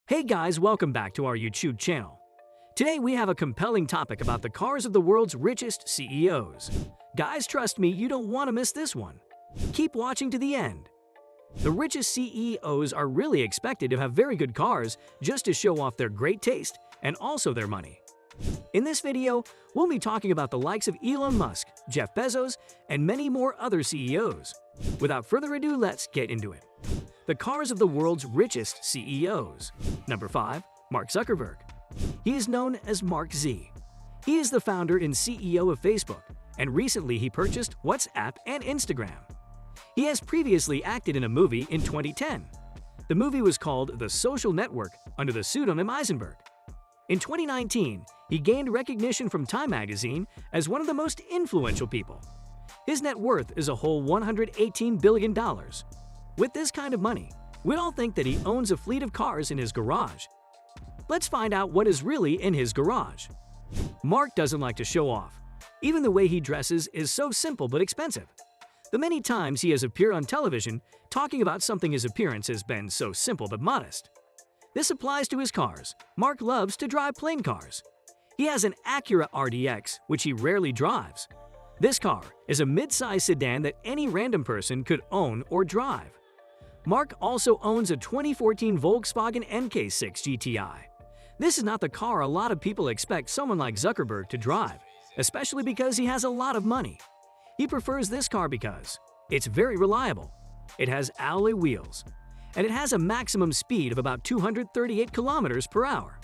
Hey guys, welcome back to our YouTube channel. Today we have a compelling topic about the cars of the world's richest CEOs. Guys, trust me, you don't want to miss this one. Keep watching to the end. The richest CEOs are really expected to have very good cars just to show off their great taste and also their money. In this video, we'll be talking about the likes of Elon Musk, Jeff Bezos, and many more other CEOs. Without further ado, let's get into it. The cars of the world's richest CEOs. Number 5. Mark Zuckerberg. He is known as Mark Z. He is the founder and CEO of Facebook, and recently he purchased WhatsApp and Instagram. He has previously acted in a movie in 2010. The movie was called The Social Network under the pseudonym Eisenberg. In 2019, he gained recognition from Time magazine as one of the most influential people. His net worth is a whole $118 billion. With this kind of money, we'd all think that he owns a fleet of cars in his garage. Let's find out what is really in his garage. Mark doesn't like to show off. Even the way he dresses is so simple but expensive. The many times he has appeared on television talking about something his appearance has been so simple but modest. This applies to his cars. Mark loves to drive plain cars. He has an Acura RDX, which he rarely drives. This car is a mid-size sedan that any random person could own or drive. Mark also owns a 2014 Volkswagen NK6 GTI. This is not the car a lot of people expect someone like Zuckerberg to drive, especially because he has a lot of money. He prefers this car because it's very reliable, it has alloy wheels, and it has a maximum speed of about 238 kilometers per hour.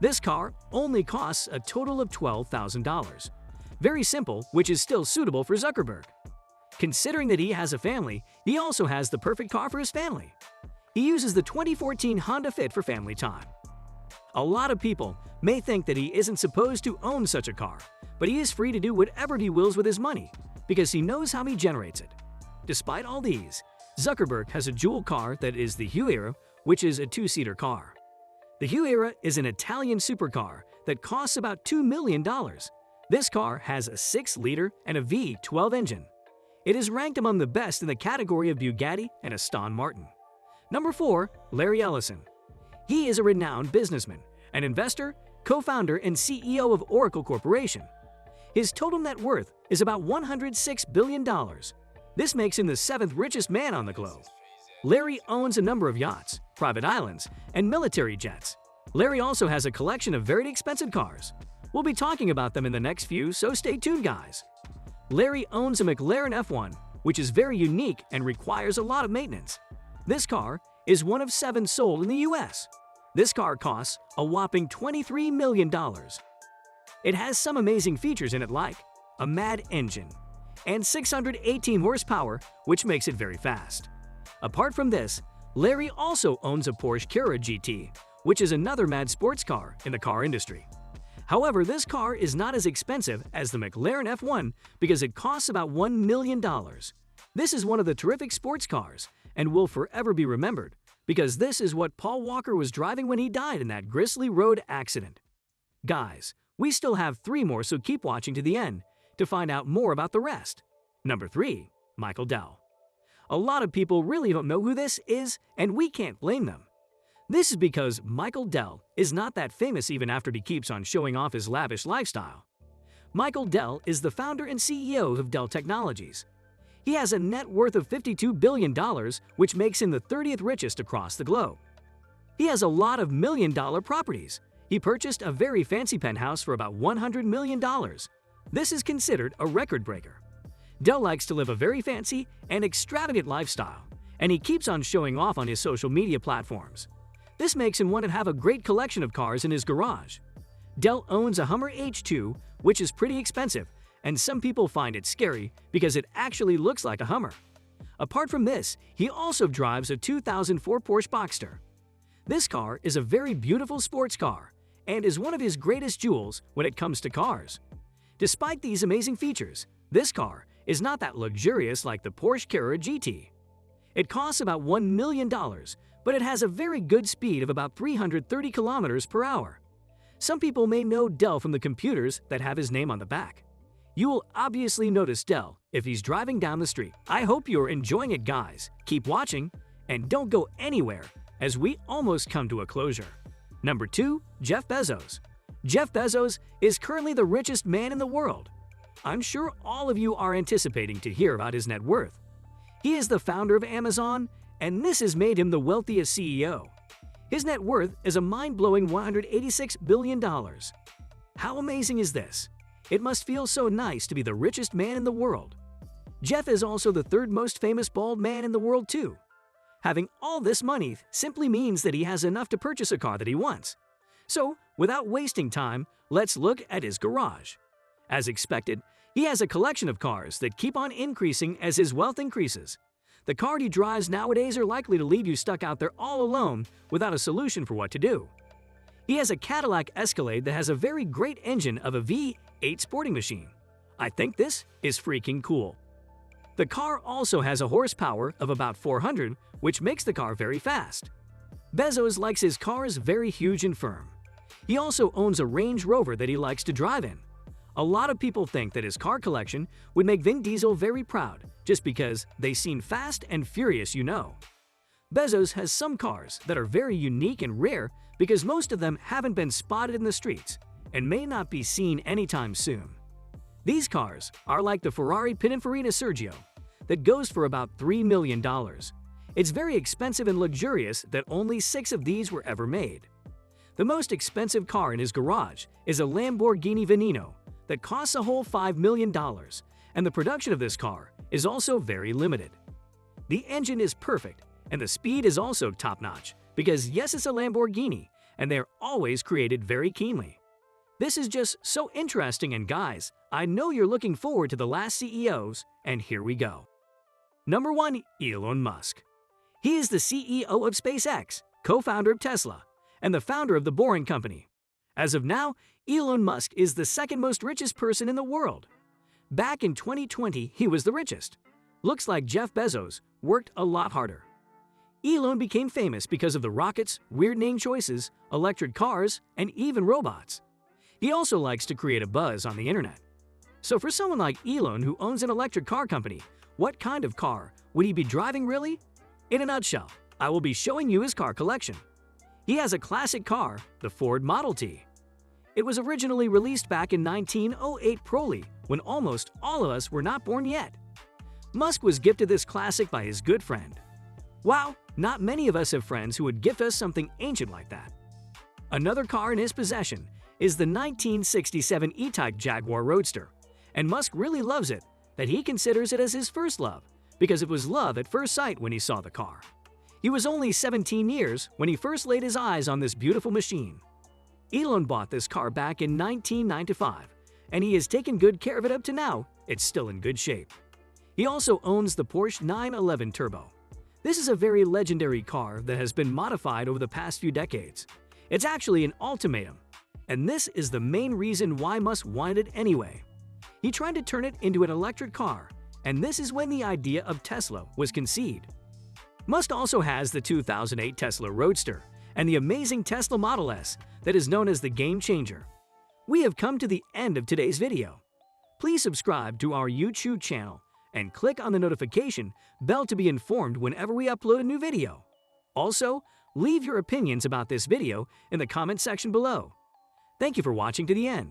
This car only costs a total of $12,000. Very simple, which is still suitable for Zuckerberg. Considering that he has a family, he also has the perfect car for his family. He uses the 2014 Honda Fit for family time. A lot of people may think that he isn't supposed to own such a car, but he is free to do whatever he wills with his money because he knows how he generates it. Despite all these, Zuckerberg has a jewel car that is the Huayra, which is a two-seater car. The Huayra is an Italian supercar that costs about $2 million. This car has a 6-liter and a V12 engine. It is ranked among the best in the category of Bugatti and Aston Martin. Number 4. Larry Ellison. He is a renowned businessman, an investor, co-founder, and CEO of Oracle Corporation. His total net worth is about $106 billion. This makes him the 7th richest man on the globe. Larry owns a number of yachts, private islands, and military jets. Larry also has a collection of very expensive cars. We'll be talking about them in the next few, so stay tuned, guys. Larry owns a McLaren F1, which is very unique and requires a lot of maintenance. This car is one of 7 sold in the US. This car costs a whopping $23 million. It has some amazing features in it like a mad engine and 618 horsepower, which makes it very fast. Apart from this, Larry also owns a Porsche Carrera GT, which is another mad sports car in the car industry. However, this car is not as expensive as the McLaren F1 because it costs about $1 million. This is one of the terrific sports cars and will forever be remembered because this is what Paul Walker was driving when he died in that grisly road accident. Guys, we still have 3 more, so keep watching to the end to find out more about the rest. Number 3. Michael Dell. A lot of people really don't know who this is, and we can't blame them. This is because Michael Dell is not that famous even after he keeps on showing off his lavish lifestyle. Michael Dell is the founder and CEO of Dell Technologies. He has a net worth of $52 billion, which makes him the 30th richest across the globe. He has a lot of million-dollar properties. He purchased a very fancy penthouse for about $100 million. This is considered a record breaker. Dell likes to live a very fancy and extravagant lifestyle, and he keeps on showing off on his social media platforms. This makes him want to have a great collection of cars in his garage. Dell owns a Hummer H2, which is pretty expensive, and some people find it scary because it actually looks like a Hummer. Apart from this, he also drives a 2004 Porsche Boxster. This car is a very beautiful sports car and is one of his greatest jewels when it comes to cars. Despite these amazing features, this car is not that luxurious like the Porsche Carrera GT. It costs about $1 million, but it has a very good speed of about 330 kilometers per hour. Some people may know Dell from the computers that have his name on the back. You will obviously notice Dell if he's driving down the street. I hope you're enjoying it, guys. Keep watching and don't go anywhere. as we almost come to a closure. Number 2. Jeff Bezos. Jeff Bezos is currently the richest man in the world. I'm sure all of you are anticipating to hear about his net worth. He is the founder of Amazon, and this has made him the wealthiest CEO. His net worth is a mind-blowing $186 billion. How amazing is this? It must feel so nice to be the richest man in the world. Jeff is also the third most famous bald man in the world too. Having all this money simply means that he has enough to purchase a car that he wants. So, without wasting time, let's look at his garage. As expected, he has a collection of cars that keep on increasing as his wealth increases. The cars he drives nowadays are likely to leave you stuck out there all alone without a solution for what to do. He has a Cadillac Escalade that has a very great engine of a V8 sporting machine. I think this is freaking cool. The car also has a horsepower of about 400, which makes the car very fast. Bezos likes his cars very huge and firm. He also owns a Range Rover that he likes to drive in. A lot of people think that his car collection would make Vin Diesel very proud, just because they seem fast and furious, you know. Bezos has some cars that are very unique and rare because most of them haven't been spotted in the streets and may not be seen anytime soon. These cars are like the Ferrari Pininfarina Sergio that goes for about $3 million. It's very expensive and luxurious that only 6 of these were ever made. The most expensive car in his garage is a Lamborghini Veneno that costs a whole $5 million, and the production of this car is also very limited. The engine is perfect, and the speed is also top-notch, because yes, it's a Lamborghini, and they're always created very keenly. This is just so interesting, and guys, I know you're looking forward to the last CEOs, and here we go. Number 1. Elon Musk. He is the CEO of SpaceX, co-founder of Tesla, and the founder of the Boring Company. As of now, Elon Musk is the second most richest person in the world. Back in 2020, he was the richest. Looks like Jeff Bezos worked a lot harder. Elon became famous because of the rockets, weird name choices, electric cars, and even robots. He also likes to create a buzz on the internet. So for someone like Elon who owns an electric car company, what kind of car would he be driving really? In a nutshell, I will be showing you his car collection. He has a classic car, the Ford Model T. It was originally released back in 1908 Prolly, when almost all of us were not born yet. Musk was gifted this classic by his good friend. Wow, not many of us have friends who would gift us something ancient like that. Another car in his possession is the 1967 E-Type Jaguar Roadster, and Musk really loves it that he considers it as his first love, because it was love at first sight when he saw the car. He was only 17 years when he first laid his eyes on this beautiful machine. Elon bought this car back in 1995, and he has taken good care of it up to now. It's still in good shape. He also owns the Porsche 911 Turbo. This is a very legendary car that has been modified over the past few decades. It's actually an ultimatum, and this is the main reason why Musk wanted it anyway. He tried to turn it into an electric car, and this is when the idea of Tesla was conceived. Musk also has the 2008 Tesla Roadster and the amazing Tesla Model S that is known as the Game Changer. We have come to the end of today's video. Please subscribe to our YouTube channel and click on the notification bell to be informed whenever we upload a new video. Also, leave your opinions about this video in the comment section below. Thank you for watching to the end.